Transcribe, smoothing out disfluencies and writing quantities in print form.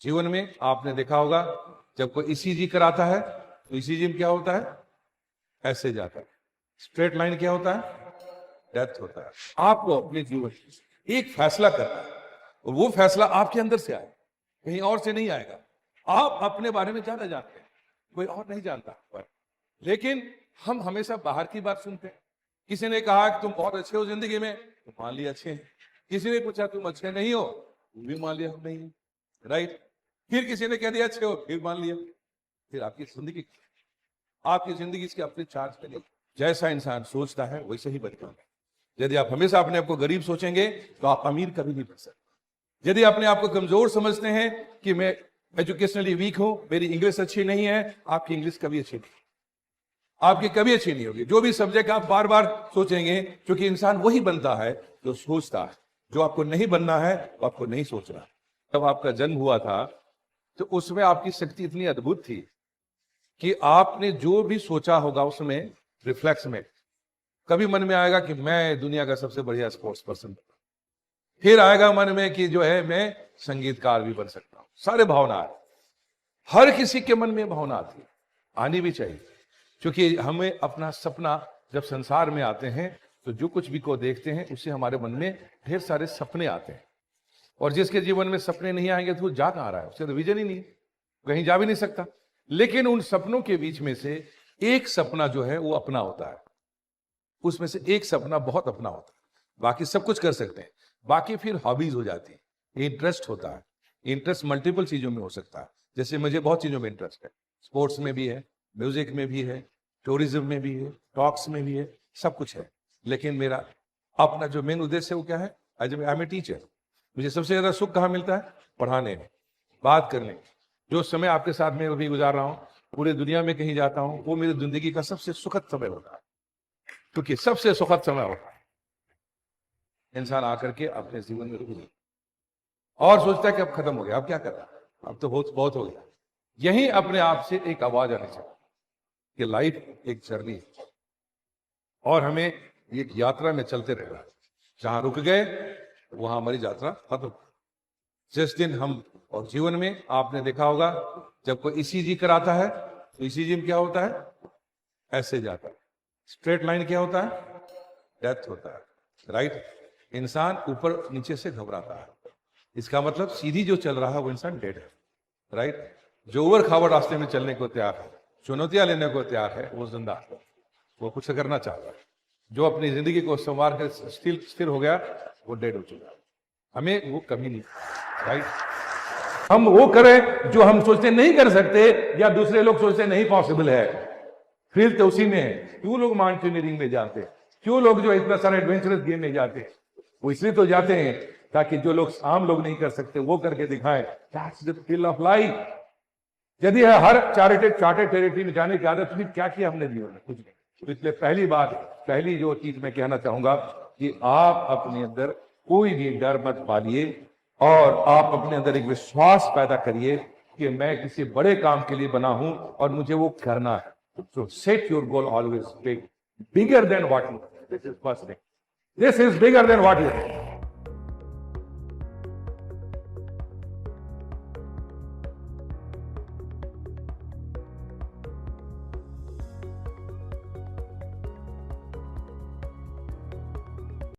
जीवन में आपने देखा होगा जब कोई ईसीजी कराता है तो ईसीजी में क्या होता है, ऐसे जाता है। स्ट्रेट लाइन क्या होता है, डेथ होता है। आपको अपने जीवन में एक फैसला करना है और वो फैसला आपके अंदर से आए, कहीं और से नहीं आएगा। आप अपने बारे में ज्यादा जानते हैं, कोई और नहीं जानता। लेकिन हम हमेशा बाहर की बात सुनते हैं। किसी ने कहा कि तुम बहुत अच्छे हो जिंदगी में, तो मान लिया अच्छे हैं। किसी ने पूछा तुम अच्छे नहीं हो, तुम भी मान लिया हम नहीं है, राइट। फिर किसी ने कह दिया अच्छे हो, फिर मान लिया। फिर आपकी जिंदगी इसके अपने चार्ज पे नहीं। जैसा इंसान सोचता है वैसे ही बनता है। यदि आप हमेशा अपने आप को गरीब सोचेंगे तो आप अमीर कभी नहीं बन सकते। यदि अपने आप को कमजोर समझते हैं कि मैं एजुकेशनली वीक हूं, मेरी इंग्लिश अच्छी नहीं है, आपकी इंग्लिश कभी अच्छी नहीं, आपकी कभी अच्छी नहीं होगी। जो भी सब्जेक्ट आप बार बार सोचेंगे, क्योंकि इंसान वही बनता है जो सोचता है। जो आपको नहीं बनना है वो आपको नहीं सोचना। जब आपका जन्म हुआ था तो उसमें आपकी शक्ति इतनी अद्भुत थी कि आपने जो भी सोचा होगा उसमें रिफ्लेक्स में कभी मन में आएगा कि मैं दुनिया का सबसे बढ़िया स्पोर्ट्स पर्सन, फिर आएगा मन में कि जो है मैं संगीतकार भी बन सकता हूं। सारे भावना है, हर किसी के मन में भावना आती है, आनी भी चाहिए। क्योंकि हमें अपना सपना, जब संसार में आते हैं तो जो कुछ भी को देखते हैं उससे हमारे मन में ढेर सारे सपने आते हैं। और जिसके जीवन में सपने नहीं आएंगे तो वो जा कहां रहा है, उससे तो विजन ही नहीं है, कहीं जा भी नहीं सकता। लेकिन उन सपनों के बीच में से एक सपना जो है वो अपना होता है, उसमें से एक सपना बहुत अपना होता है। बाकी सब कुछ कर सकते हैं, बाकी फिर हॉबीज हो जाती है, इंटरेस्ट होता है। इंटरेस्ट मल्टीपल चीजों में हो सकता है। जैसे मुझे बहुत चीजों में इंटरेस्ट है, स्पोर्ट्स में भी है, म्यूजिक में भी है, टूरिज्म में भी है, टॉक्स में भी है, सब कुछ है। लेकिन मेरा अपना जो मेन उद्देश्य है वो क्या है, आई एम ए टीचर। मुझे सबसे ज्यादा सुख कहाँ मिलता है, पढ़ाने में, बात करने में। जो समय आपके साथ में अभी गुजार रहा हूं, पूरे दुनिया में कहीं जाता हूं, वो मेरी जिंदगी का सबसे सुखद समय होता है। क्योंकि सबसे सुखद समय होता है इंसान आकर के अपने जीवन में रुक जाए और सोचता है कि अब खत्म हो गया, अब क्या कर रहा है, अब तो बहुत हो गया। यही अपने आप से एक आवाज आनी चाहिए कि लाइफ एक जर्नी है और हमें एक यात्रा में चलते रहना है। जहां रुक गए वहां हमारी यात्रा खत्म। जिस दिन हम, और जीवन में आपने देखा होगा जब कोई ईसीजी कराता है तो ईसीजी में क्या होता है, ऐसे जाता है। स्ट्रेट लाइन क्या होता है, डेथ होता है, राइट। इंसान ऊपर नीचे से घबराता है, इसका मतलब सीधी जो चल रहा है वो इंसान डेड है, राइट। जो उबड़ खाबड़ रास्ते में चलने को तैयार है, चुनौतियां लेने को तैयार है, वो जिंदा है, वो कुछ करना चाहता है। जो अपनी जिंदगी को संवार कर स्थिर हो गया वो डेड हो चुका है। हमें वो कभी नहीं, राइट। हम वो करें जो हम सोचते नहीं कर सकते या दूसरे लोग सोचते नहीं पॉसिबल है, फील्ड तो उसी में है। क्यों लोग माउंटेनियरिंग में जाते हैं, क्यों लोग जो इतना सारा एडवेंचरस गेम में जाते हैं, वो इसलिए तो जाते हैं ताकि जो लोग आम लोग नहीं कर सकते वो करके दिखाएं। That's the thrill of life. यदि हर चार्टेड टेरिटरी में जाने की आदत, फिर क्या किया हमने जीवन में, कुछ नहीं। तो इसलिए पहली जो चीज मैं कहना चाहूंगा कि आप अपने अंदर कोई भी डर मत पालिए और आप अपने अंदर एक विश्वास पैदा करिए कि मैं किसी बड़े काम के लिए बना हूं और मुझे वो करना है। So set your goal always big, bigger than what you think. This is first thing. This is bigger than what you think.